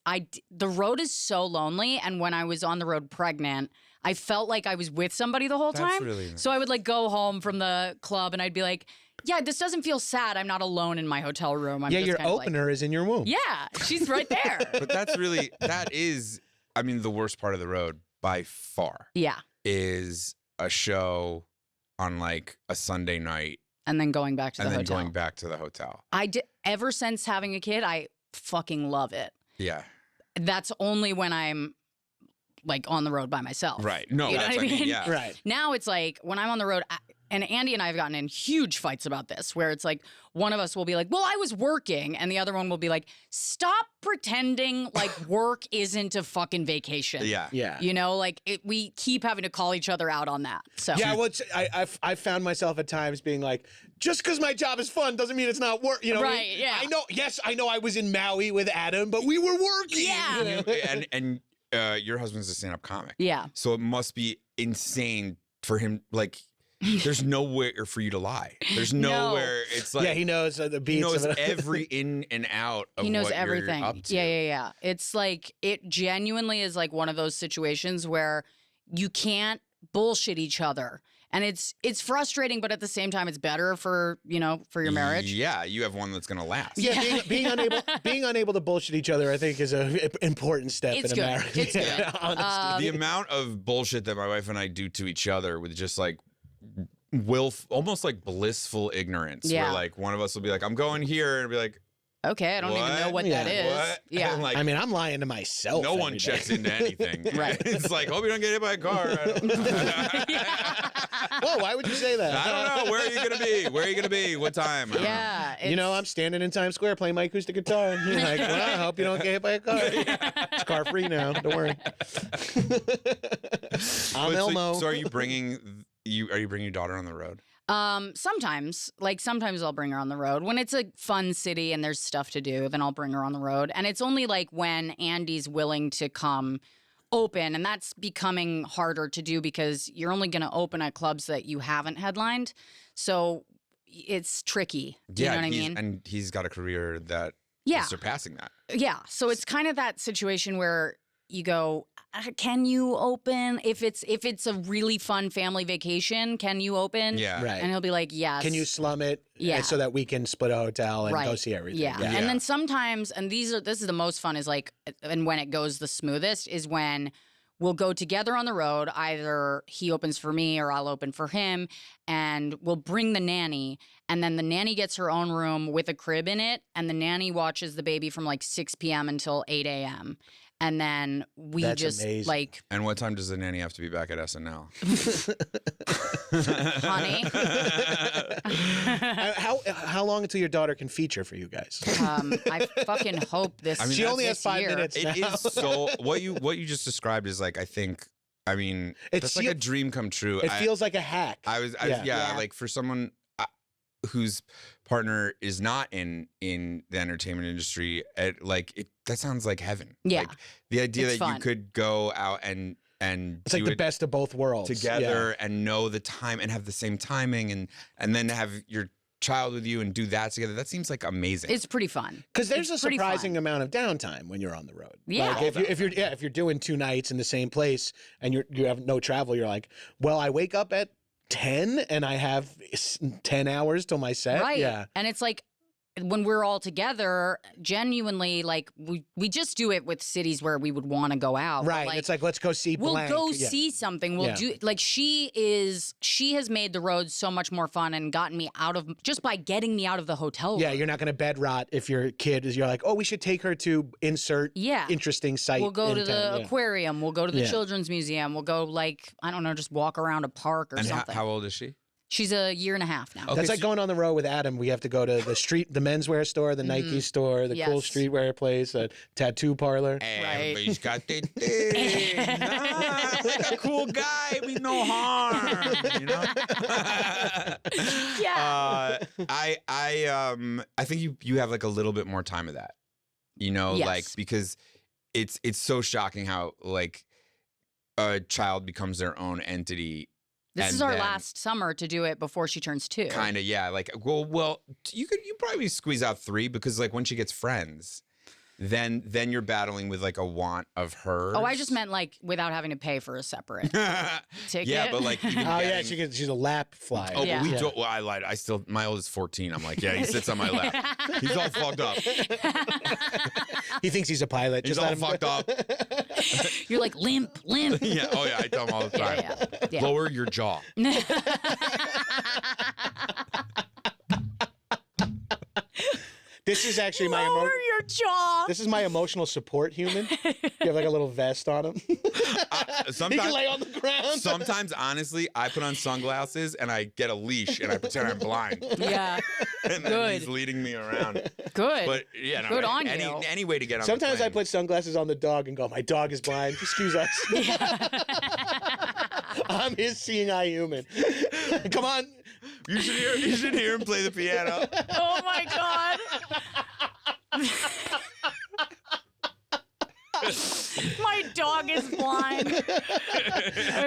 the road is so lonely, and when I was on the road pregnant, I felt like I was with somebody the whole That's time. really nice. So I would like go home from the club and I'd be like, yeah, this doesn't feel sad. I'm not alone in my hotel room. I'm Yeah, just your kind of opener is in your womb. Like, yeah, she's right there. But that is, I mean, the worst part of the road by far Yeah. is a show on like a Sunday night And then going back to the and then hotel. going back to the hotel. Ever since having a kid, I fucking love it. Yeah. That's only when I'm like on the road by myself. Right. No, You know that's what I mean? Yeah. Right. Now it's like when I'm on the road, and Andy and I have gotten in huge fights about this, where it's like one of us will be like, well, I was working. And the other one will be like, stop pretending like work isn't a fucking vacation. Yeah. Yeah. You know, like we keep having to call each other out on that. So Yeah, well, I found myself at times being like, just because my job is fun doesn't mean it's not work. You know, Right, yeah. I know. Yes, I know. I was in Maui with Adam, but we were working. Yeah. you know? And your husband's a stand-up comic. yeah. So it must be insane for him. Like, there's nowhere for you to lie. There's nowhere. It's like Yeah, he knows the beats. he knows of it. every in and out of He knows what everything. You're up to. Yeah. It's like, it genuinely is like one of those situations where you can't bullshit each other. And it's frustrating, but at the same time, it's better for your marriage. Yeah, you have one that's gonna last. Yeah, being unable to bullshit each other, I think, is an important step It's in good. a marriage. It's good. Yeah, honesty. The amount of bullshit that my wife and I do to each other with just like almost like blissful ignorance. Yeah. Where like one of us will be like, I'm going here, and be like, Okay, I don't even know what Yeah. that is. what? Yeah. And like, I mean, I'm lying to myself. no one every day. checks into anything. Right. It's like, hope you don't get hit by a car. Whoa, why would you say that? I don't know. Where are you gonna be? Where are you gonna be? What time? Yeah. You know, I'm standing in Times Square playing my acoustic guitar. And you're like, well, I hope you don't get hit by a car. It's car free now. Don't worry. I'm But Elmo. So are you bringing your daughter on the road? Sometimes I'll bring her on the road. When it's a fun city and there's stuff to do, then I'll bring her on the road. And it's only like when Andy's willing to come open, and that's becoming harder to do because you're only going to open at clubs that you haven't headlined. So it's tricky. Do you know what I mean? And he's got a career that is surpassing that. Yeah. So it's kind of that situation where you go, can you open if it's a really fun family vacation? Can you open? Yeah, right. And he'll be like, yes. Can you slum it? Yeah, so that we can split a hotel and go see everything. Yeah. And then sometimes, and this is the most fun, is like, and when it goes the smoothest is when we'll go together on the road. Either he opens for me or I'll open for him, and we'll bring the nanny. And then the nanny gets her own room with a crib in it, and the nanny watches the baby from like 6 p.m. until 8 a.m. And then we just amazing. like. And what time does the nanny have to be back at SNL? Honey. How long until your daughter can feature for you guys? I fucking hope this. She only has 5 year. minutes. It is so. What you just described is like, I think. I mean, it's like a dream come true. It feels like a hack. Yeah, like for someone whose partner is not in the entertainment industry, that sounds like heaven. Yeah, like, the idea it's that fun. you could go out and it's like the best of both worlds together and know the time and have the same timing and then have your child with you and do that together. That seems like amazing. It's pretty fun because there's a surprising amount of downtime when you're on the road. Yeah, like if you're doing 2 nights in the same place and you have no travel, you're like, well, I wake up at 10 and I have 10 hours till my set. Right. Yeah. And it's like when we're all together, genuinely, like we just do it with cities where we would want to go out. Right. Like, it's like, let's go see blank. We'll go see something. We'll do like she has made the road so much more fun and gotten me out of just by getting me out of the hotel room. Yeah, you're not going to bed rot if your kid is. You're like, oh, we should take her to insert interesting site. We'll go to the aquarium. We'll go to the children's museum. We'll go I don't know, just walk around a park or something. How old is she? She's a year and a half now. Okay, that's like going on the road with Adam. We have to go to the menswear store, the Nike store, the cool streetwear place, a tattoo parlor. Everybody's got their thing. Like a cool guy, we no harm. You know? Yeah. I think you have like a little bit more time of that. You know, like because it's so shocking how like a child becomes their own entity. This is our last summer to do it before she turns 2. Kind of, yeah. Like, well, you probably squeeze out 3 because like when she gets friends, then you're battling with like a want of her. Oh, I just meant like without having to pay for a separate ticket. Yeah, but like, she's a lap flyer. Oh, but we don't. Well, I lied. My oldest is 14. I'm like, yeah, he sits on my lap. He's all fucked up. He thinks he's a pilot. He's all fucked up. You're like limp. Yeah. Oh yeah, I tell him all the time. Yeah. Lower your jaw. This is actually Lower your jaw. This is my emotional support human. You have like a little vest on him. He can lay on the ground. Sometimes, honestly, I put on sunglasses and I get a leash and I pretend I'm blind. Yeah. And then he's leading me around. Good. But yeah, good on you. Any way to get on. Sometimes I put sunglasses on the dog and go, my dog is blind. Excuse us. I'm his seeing eye human. Come on. You should hear him play the piano. Oh my God. My dog is blind.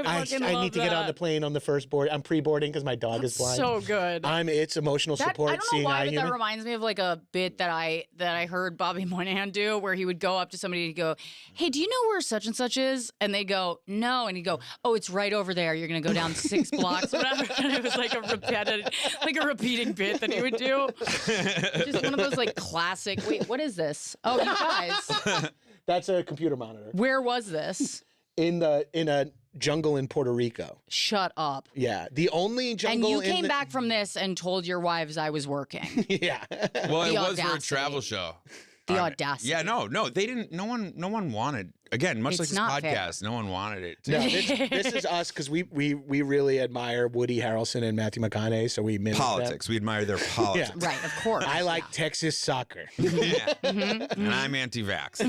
I need to get on the plane on the first board. I'm pre-boarding because my dog is blind. So good. It's emotional support. I don't know why, but that reminds me of like a bit that I heard Bobby Moynihan do, where he would go up to somebody and go, "Hey, do you know where such and such is?" And they go, "No," and he'd go, "Oh, it's right over there. You're gonna go down 6 blocks, whatever." And it was like a repeating bit that he would do. Just one of those like classic. Wait, what is this? Oh, you guys. That's a computer monitor. Where was this? In a jungle in Puerto Rico. Shut up. Yeah, the only jungle. And you came back from this and told your wives I was working. Yeah. Well, it was for a travel show. The audacity. Yeah, no, they didn't. No one wanted again, much It's like this not podcast, fair. no one wanted it. No, this is us because we really admire Woody Harrelson and Matthew McConaughey, so we mimic Politics. We admire their politics. Right, of course. I like Texas soccer. Yeah. And I'm anti-vax.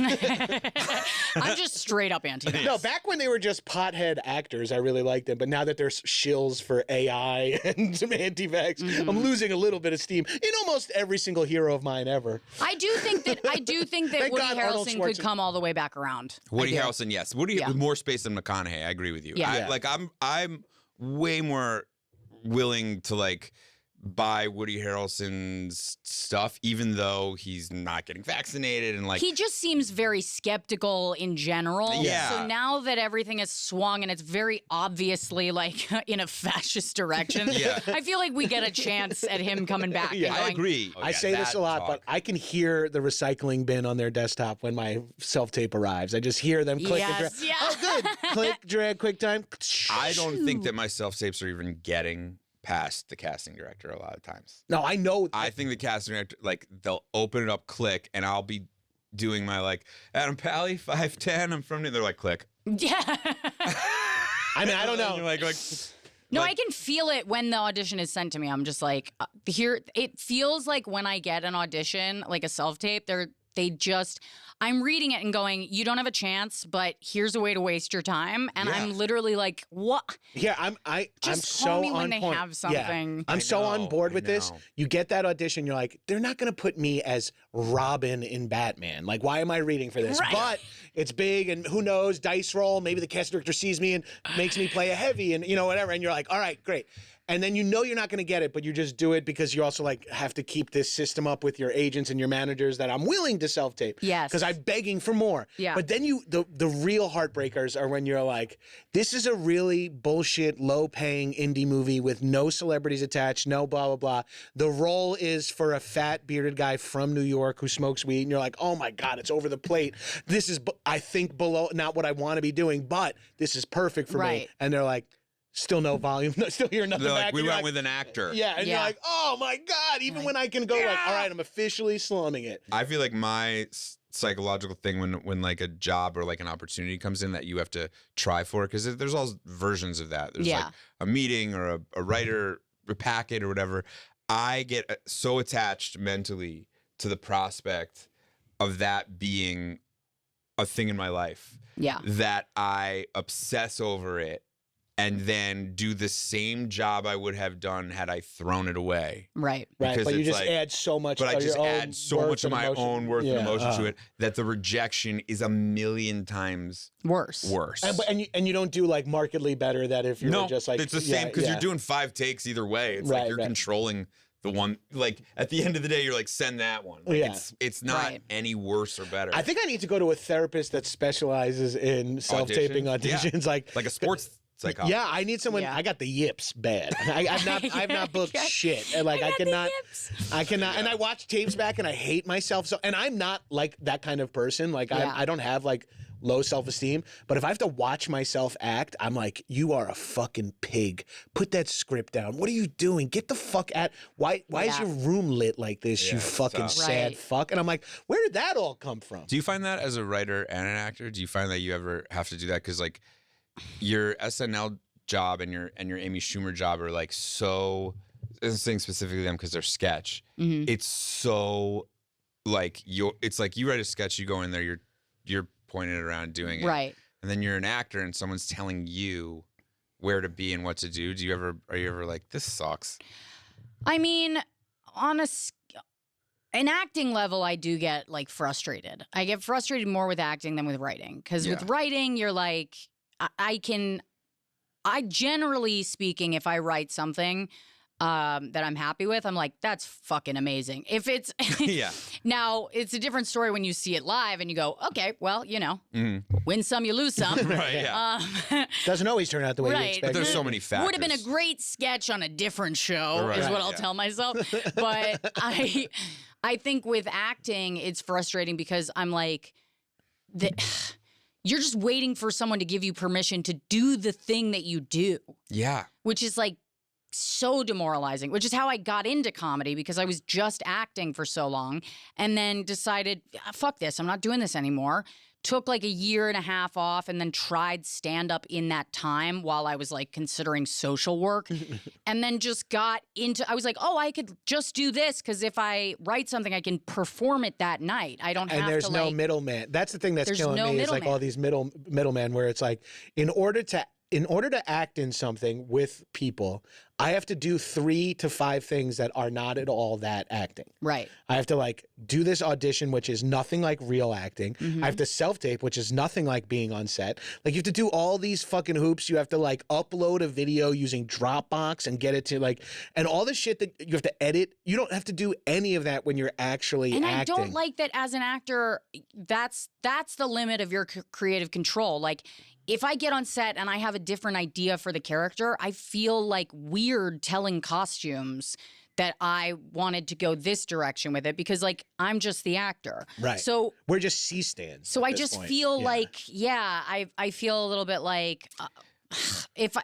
I'm just straight up anti-vax. No, back when they were just pothead actors, I really liked them. But now that there's shills for AI and some anti-vax, I'm losing a little bit of steam in almost every single hero of mine ever. I do think that Thank Woody God Arnold Harrelson could Schwarzenegger- come all the way back around. Woody I do. Harrelson, yes. Woody with more space than McConaughey. I agree with you. Yeah. I'm way more willing to like buy Woody Harrelson's stuff, even though he's not getting vaccinated and like He just seems very skeptical in general. Yeah. So now that everything has swung and it's very obviously like in a fascist direction, Yeah. I feel like we get a chance at him coming back. Yeah. and I going, agree. I say this a lot, but I can hear the recycling bin on their desktop when my self-tape arrives. I just hear them click and drag. Yes, yeah. Oh, good. Click, drag, quick time. I don't think that my self-tapes are even getting past the casting director a lot of times. No, I know. I think the casting director, like, they'll open it up, click, and I'll be doing my, like, Adam Pally, 5'10", I'm from, they're like, click. Yeah. I mean, I don't And know. you're like, No, like- I can feel it when the audition is sent to me. I'm just like, here, it feels like when I get an audition, like a self-tape, I'm reading it and going, you don't have a chance, but here's a way to waste your time. And Yeah. I'm literally like, what? Yeah, I'm Just so call me on when they point. have Yeah. something. I'm so on know, board I with this. know. You get that audition, you're like, they're not going to put me as Robin in Batman. Like, why am I reading for this? Right. But it's big, and who knows, dice roll. Maybe the cast director sees me and makes me play a heavy, and whatever. And you're like, all right, great. And then you're not going to get it, but you just do it because you also like have to keep this system up with your agents and your managers that I'm willing to self-tape. Yes. Because I'm begging for more. Yeah. But then the real heartbreakers are when you're like, this is a really bullshit, low-paying indie movie with no celebrities attached, no blah, blah, blah. The role is for a fat, bearded guy from New York who smokes weed, and you're like, oh my God, it's over the plate. This is, I think, below, not what I want to be doing, but this is perfect for me. Right. And they're like, still no volume, still hear nothing they're back. like, we and you're went like, with an actor. yeah, and you're Yeah. like, oh my God, even when I can go like, all right, I'm officially slumming it. I feel like my psychological thing when like a job or like an opportunity comes in that you have to try for, because there's all versions of that. There's like a meeting or a writer, a packet or whatever. I get so attached mentally to the prospect of that being a thing in my life Yeah. that I obsess over it and then do the same job I would have done had I thrown it away. Right. Right, Because but you it's just like- add so much. But I of just your own add so worth much of and my emotion. own worth Yeah, and emotion to it that the rejection is a million times Worse. worse. And you don't do like markedly better that if you're no, just like it's the same because you're doing 5 takes either way. It's Right, like you're right. controlling the one. Like at the end of the day, you're like, send that one. Like, Yeah. it's not Right. any worse or better. I think I need to go to a therapist that specializes in self-taping auditions. Yeah. like a sports psychologist. Yeah, I need someone. Yeah. I got the yips bad. I've not booked shit. And like I cannot, and I watch tapes back and I hate myself. So, and I'm not like that kind of person. Like Yeah. I don't have like low self-esteem. But if I have to watch myself act, I'm like, you are a fucking pig. Put that script down. What are you doing? Get the fuck out. Why is Yeah. your room lit like this? Yeah, You it's fucking tough. sad Right. fuck. And I'm like, where did that all come from? Do you find that as a writer and an actor? Do you find that you ever have to do that? Because like your SNL job and your Amy Schumer job are like so. I'm saying specifically them because they're sketch. Mhm. It's so like it's like you write a sketch, you go in there, you're pointing it around doing it, Right. and then you're an actor and someone's telling you where to be and what to do. Are you ever like, this sucks? I mean, on an acting level, I do get like frustrated. I get frustrated more with acting than with writing. Because with Yeah. writing, you're like, I generally speaking, if I write something that I'm happy with, I'm like, that's fucking amazing. If it's Yeah. now, it's a different story when you see it live and you go, okay, well, win some, you lose some. Right. Yeah. Doesn't always turn out the way you Right. expect. But there's it. so many factors. Would have been a great sketch on a different show, Right. is what I'll Yeah. tell myself. But I think with acting, it's frustrating because I'm like, you're just waiting for someone to give you permission to do the thing that you do, Yeah. which is like so demoralizing, which is how I got into comedy because I was just acting for so long and then decided, fuck this, I'm not doing this anymore. Took like a year and a half off and then tried stand-up in that time while I was like considering social work and then just got into, I was like, oh, I could just do this because if I write something, I can perform it that night. I don't have to And there's no middleman. That's the thing that's killing me is like all these middlemen where it's like, in order to act in something with people, I have to do 3 to 5 things that are not at all that acting. Right. I have to like do this audition, which is nothing like real acting. I have to self-tape, which is nothing like being on set. Like you have to do all these fucking hoops. You have to like upload a video using Dropbox and get it to like, and all the shit that you have to edit. You don't have to do any of that when you're actually acting. And I don't like that as an actor, that's the limit of your creative control. Like, if I get on set and I have a different idea for the character, I feel like weird telling costumes that I wanted to go this direction with it because, like, I'm just the actor. Right. So we're just C-stands. So I just feel like, I feel a little bit like if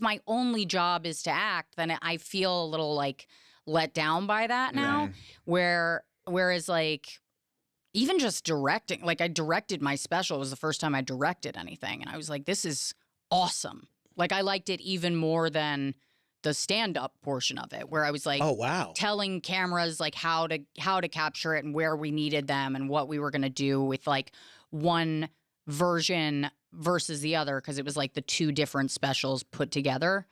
my only job is to act, then I feel a little like let down by that now. Right. Whereas like, even just directing, like I directed my special. It was the first time I directed anything. And I was like, this is awesome. Like I liked it even more than the stand-up portion of it, where I was like, oh, wow, telling cameras like how to capture it and where we needed them and what we were going to do with like one version versus the other. Cause it was like the 2 different specials put together.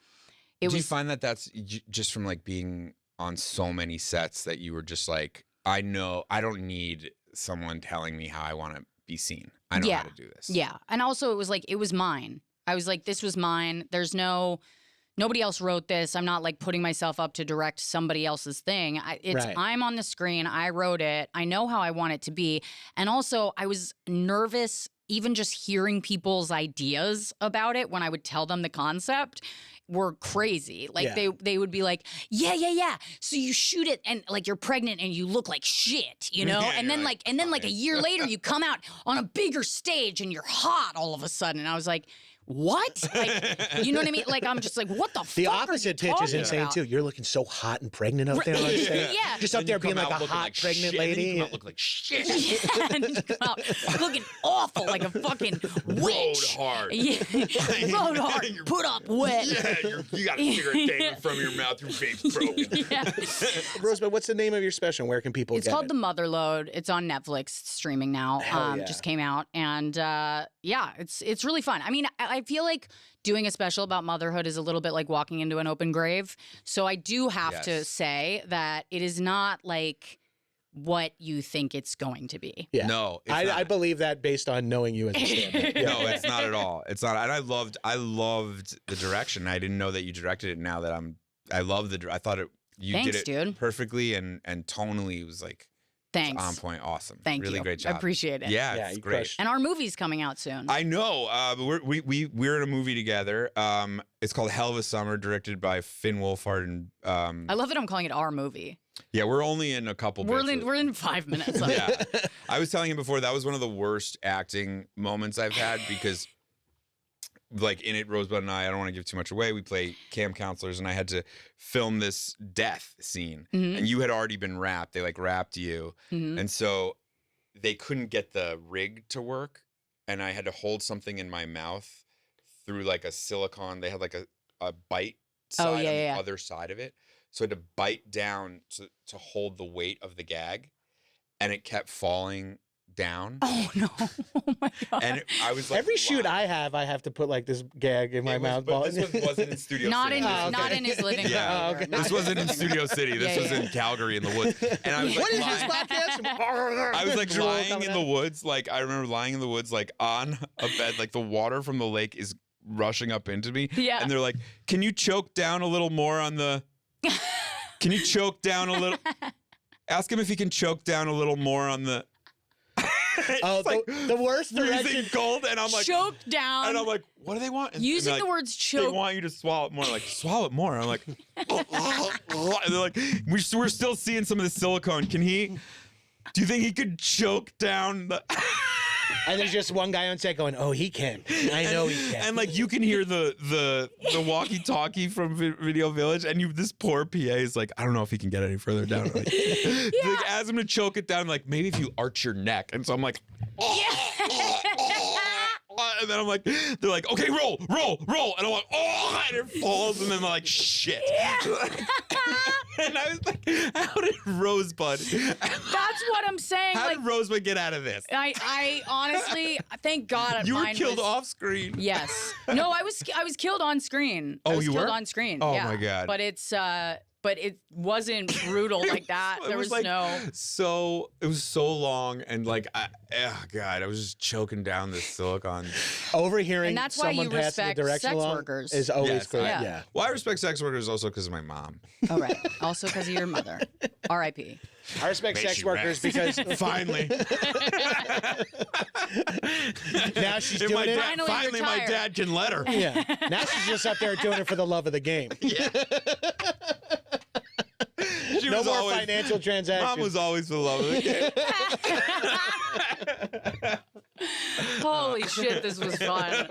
Do you find that that's just from like being on so many sets that you were just like, I know I don't need someone telling me how I want to be seen. I know how to do this. Yeah. And also it was mine. I was like, this was mine. There's nobody else wrote this. I'm not like putting myself up to direct somebody else's thing. I'm on the screen. I wrote it. I know how I want it to be. And also I was nervous even just hearing people's ideas about it when I would tell them the concept. Were crazy. Like they would be like, yeah. So you shoot it and like you're pregnant and you look like shit, you know? And then like a year later you come out on a bigger stage and you're hot all of a sudden. And I was like, what? Like, you know what I mean? Like, I'm just like, what the fuck? The opposite pitch is insane too. You're looking so hot and pregnant out there on stage. Yeah. Just out there being like a hot like pregnant shit, lady. And you come out looking like shit. Yeah, and you come out looking awful like a fucking witch. Rode hard. Yeah. Rode hard. Put up wet. Yeah, you got a cigarette dangling from your mouth. Your vape's broken. Yeah. Rosebud, what's the name of your special? Where can people get it? It's called The Mother Lode. It's on Netflix streaming now. Just came out. And it's really fun. I mean, I feel like doing a special about motherhood is a little bit like walking into an open grave. So I do have to say that it is not like what you think it's going to be. Yeah. No, I believe that based on knowing you as a stand-up. No, it's not at all. It's not. And I loved the direction. I didn't know that you directed it. Now that I love I thought you did it dude. Perfectly and tonally it was like, thanks. On point. Awesome. Thank really you. Great job. I appreciate it. Yeah, it's great. And our movie's coming out soon. I know. We're in a movie together. It's called Hell of a Summer, directed by Finn Wolfhard. And I love that I'm calling it our movie. Yeah, we're only in a couple. We're in 5 minutes. Yeah, I was telling him before that was one of the worst acting moments I've had because. Like in it, Rosebud and I don't want to give too much away. We play camp counselors, and I had to film this death scene. Mm-hmm. And you had already been wrapped. They like wrapped you. Mm-hmm. And so they couldn't get the rig to work. And I had to hold something in my mouth through like a silicone. They had like a bite side on the other side of it. So I had to bite down to hold the weight of the gag. And it kept falling down. Oh no! Oh my god! And I was like, every shoot I have to put like this gag in my mouth. But this wasn't in Studio City. Not in his living room. Yeah, okay. This wasn't in Studio City. This was in Calgary in the woods. And I was like, what is this podcast? I was like lying in the woods. Like I remember lying in the woods, like on a bed. Like the water from the lake is rushing up into me. Yeah. And they're like, "Can you choke down a little more on the? Can you choke down a little? Ask him if he can choke down a little more on the." The worst direction. Gold, and I'm like choke down, and I'm like, what do they want? Using the words choke. They want you to swallow it more. Like swallow it more. I'm like, and they're like, we're still seeing some of the silicone. Do you think he could choke down the? And there's just one guy on set going, "Oh, he can. I know he can." And like you can hear the walkie-talkie from Video Village, and this poor PA is like, I don't know if he can get any further down. Like, like as him to choke it down, like maybe if you arch your neck. And so I'm like, and then I'm like, they're like, okay, roll. And I'm like, and it falls, and then they're like, shit. And I was like, how did Rosebud? That's what I'm saying. How did Rosebud get out of this? I honestly, thank God. You were killed off screen. Yes. No, I was killed on screen. Oh, I was you killed were on screen. Oh yeah. my God. But it wasn't brutal like that. There was like, no. So it was so long, and like, God, I was just choking down this silicone. Overhearing And that's why someone you pass the respect direction sex along workers. is always Yes, great. yeah. Yeah. Well, I respect sex workers also because of my mom. All right. Also because of your mother. R.I.P. I respect May sex she workers rest. because Finally. now she's doing it. Finally my retired. dad can let her. Yeah. Now she's just up there doing it for the love of the game. She No was more always, financial transactions. Mom was always for the love of the game. Holy shit, this was fun.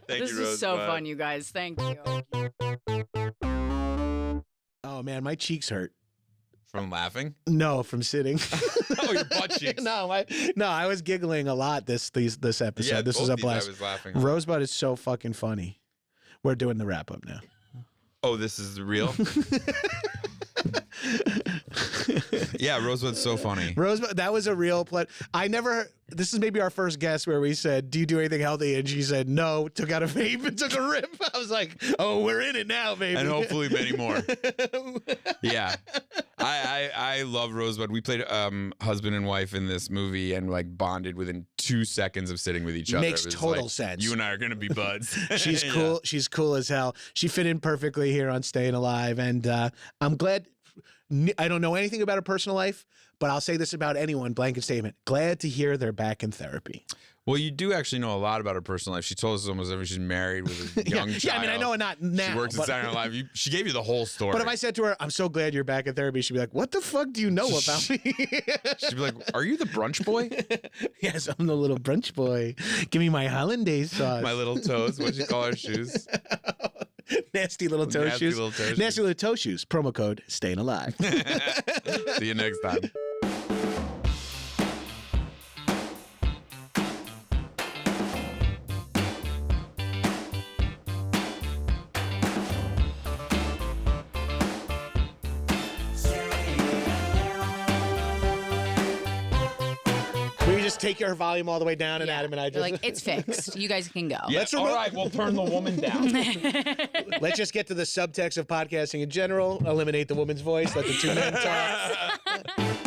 Thank This you, was so Rosebud. fun, you guys. Thank you. Oh man, my cheeks hurt. From laughing? No, from sitting. Oh, your butt cheeks. No, I was giggling a lot this episode. Yeah, this was a both these I blast. was laughing. Rosebud is so fucking funny. We're doing the wrap up now. Oh, this is real? Yeah, Rosebud's so funny. Rosebud, that was a real this is maybe our first guest where we said, "Do you do anything healthy?" And she said, "No." Took out a vape and took a rip. I was like, "Oh, we're in it now, baby." And hopefully many more. Yeah. I love Rosebud. We played husband and wife in this movie and like bonded within 2 seconds of sitting with each other. Makes It was total like, sense. You and I are going to be buds. She's Yeah. cool. She's cool as hell. She fit in perfectly here on Staying Alive, and I'm glad. I don't know anything about her personal life, but I'll say this about anyone, blanket statement. Glad to hear they're back in therapy. Well, you do actually know a lot about her personal life. She told us almost everything. She's married with a young child. Yeah, I mean, I know it not now. She works at Saturday Night Live. She gave you the whole story. But if I said to her, "I'm so glad you're back in therapy," she'd be like, "What the fuck do you know about me?" She'd be like, "Are you the brunch boy?" Yes, I'm the little brunch boy. Give me my hollandaise sauce. My little toes. What'd you call our shoes? Nasty little toe Nasty shoes. little toe shoes. Nasty little toe shoes. Promo code Staying Alive. See you next time. We just take your volume all the way down, and Yeah. Adam and I You're just like, it's fixed. You guys can go. Yes. All right, we'll turn the woman down. let's just get to the subtext of podcasting in general. Eliminate the woman's voice. Let the two men talk.